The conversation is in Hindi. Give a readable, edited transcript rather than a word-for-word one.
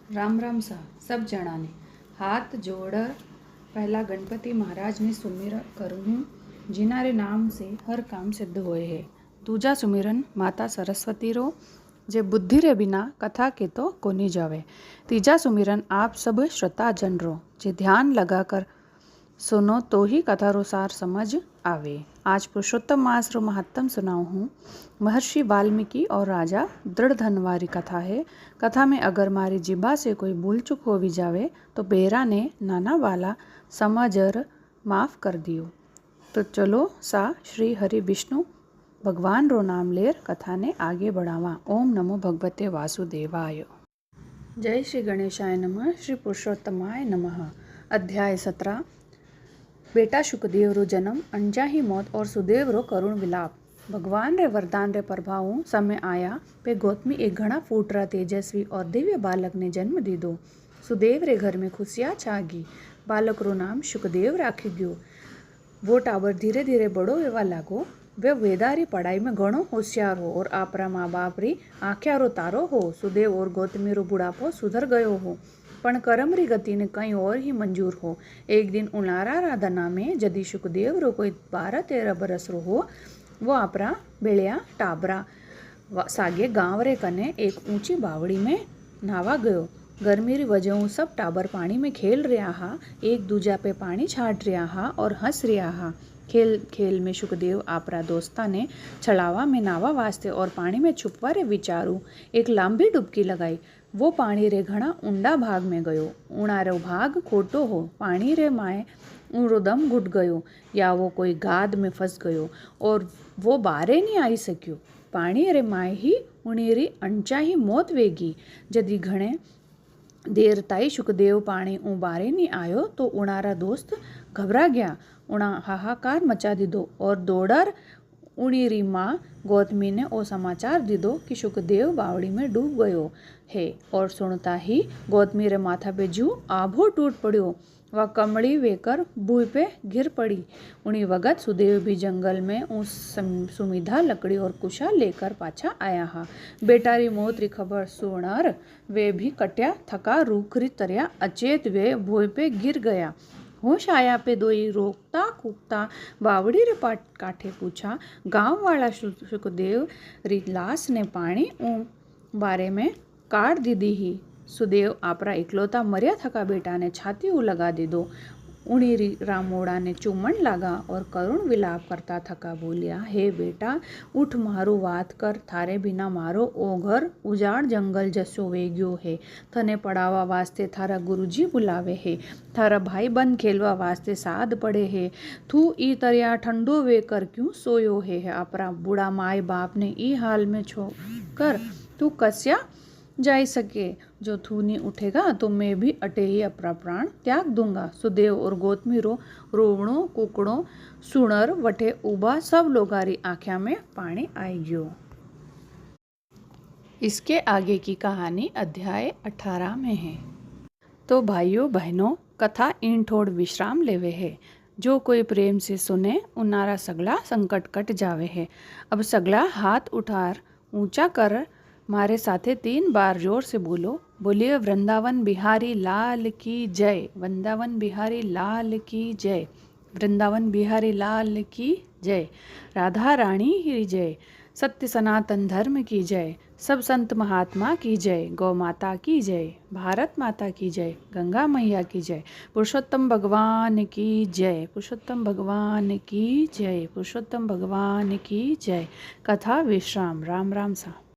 राम राम सा सब जना ने हाथ जोड़ पहला गणपति महाराज ने सुमिरन करूँ हूँ जिनारे नाम से हर काम सिद्ध होए है। दूजा सुमिरन माता सरस्वती रो जे बुद्धि रे बिना कथा के तो कोनी जावे। तीजा सुमिरन आप सब श्रोता जन रो जे ध्यान लगाकर सुनो तो ही कथा रो सार समझ आवे। आज पुरुषोत्तम मास रो महत्तम सुनाऊ हूँ। महर्षि वाल्मीकि और राजा दृढ़धनवारी कथा है। कथा में अगर मारी जिबा से कोई भूल चूक हो भी जावे तो बेरा ने नाना वाला समझर माफ कर दियो। तो चलो सा श्री हरि विष्णु भगवान रो नाम लेर कथा ने आगे बढ़ावा। ओम नमो भगवते वासुदेवाय। जय श्री गणेशाय नमः। श्री पुरुषोत्तमाय नमः। अध्याय 17। बेटा शुकदेव रो जन्म, अनजाही मौत और सुदेव रो करुण विलाप। भगवान रे वरदान रे प्रभाव समय आया पे गौतमी एक घना फूटरा तेजस्वी और दिव्य बालक ने जन्म दीधो। सुदेव रे घर में खुशियाँ छागी। बालक रो नाम शुकदेव राखी गयो। वो टाबर धीरे धीरे बड़ो वेवा लागो। वे वेदारी पढ़ाई में घणो होशियार हो और आपरा माँ बाप री आँख्या रो तारो हो। सुदेव और गौतमी रो बुढ़ापो सुधर गयो हो पण कर्म री गति ने कहीं और ही मंजूर हो। एक दिन उनारा राधना में जदि शुकदेव रो कोई 12-13 बरस रो हो, वो आपरा बेलिया टाबरा सागे गांव रे कने एक ऊंची बावड़ी में नावा गयो। गर्मी री वजह सब टाबर पानी में खेल रहा हा, एक दूजा पे पानी छाट रहा हा और हंस रहा हा। खेल खेल में शुकदेव आपरा दोस्ता ने छलावा में नावा वास्ते और पानी में छुपवा रे विचारू एक लांबी डुबकी लगाई। वो पानी रे घना ऊंडा भाग में गयो। ऊणारो भाग खोटो हो। पानी रे माए ऊरो दम घुट गयो या वो कोई गाद में फंस गयो और वो बारे नहीं आई सक्यो। पानी रे माए ही उणीरी अनचाही मौत वेगी। जदि घणे देर ताई शुकदेव पानी बारे नहीं आयो तो उणारा दोस्त घबरा गया। उणा हाहाकार मचा दीधो और दौड़र उणीरी माँ गौतमी ने ओ समाचार दीधो कि शुकदेव बावड़ी में डूब गयो है। और सुनता ही गौतमी रे माथा पे जू आभो टूट पड़ियो। वह कमड़ी वेकर भूई पे गिर पड़ी। उन्हीं वगत सुदेव भी जंगल में उस सुमिधा लकड़ी और कुशा लेकर पाछा आया हा। बेटारी मौत री खबर सुनर वे भी कट्या थका रूखरी तरया अचेत वे भूई पे गिर गया। होश आया पे दोई रोकता कूकता बावड़ी रे काठे पूछा। गांव वाला शुकदेव री लाश ने पानी बारे में काट दीदी ही। सुदेव आपरा इकलौता मर्या थका बेटा ने छाती लगा दीधो। उणी रामोड़ा ने चूमन लागा और करुण विलाप करता थका बोलिया, हे बेटा उठ मारो वात कर, थारे बिना मारो ओ घर उजाड़ जंगल जसो वेग्यो है। थने पढ़ावा वास्ते थारा गुरुजी बुलावे है, थारा भाई बंद खेलवा वास्ते साध पड़े है। तू ई तरिया ठंडो वे कर क्यों सोयो है। आपरा बूढ़ा माए बाप ने ई हाल में छोकर तू कस्या जाई सके। जो तू नहीं उठेगा तो मैं भी अटे ही अपना प्राण त्याग दूंगा। सुदेव और गौतमी रो रोवणो कुकड़ो सुनर वटे उबा सब लोगारी आँख्या में पानी आई गयो। इसके आगे की कहानी अध्याय 18 में है। तो भाइयों बहनों, कथा इन थोड़ विश्राम लेवे है। जो कोई प्रेम से सुने उनारा सगला संकट कट जावे है। अब सगला हाथ उठार ऊंचा कर मारे साथे 3 बार जोर से बोलो। बोलिए वृंदावन बिहारी लाल की जय। वृंदावन बिहारी लाल की जय। वृंदावन बिहारी लाल की जय। राधा रानी की जय। सत्य सनातन धर्म की जय। सब संत महात्मा की जय। गौ माता की जय। भारत माता की जय। गंगा मैया की जय। पुरुषोत्तम भगवान की जय। पुरुषोत्तम भगवान की जय। पुरुषोत्तम भगवान की जय। कथा विश्राम। राम राम सा।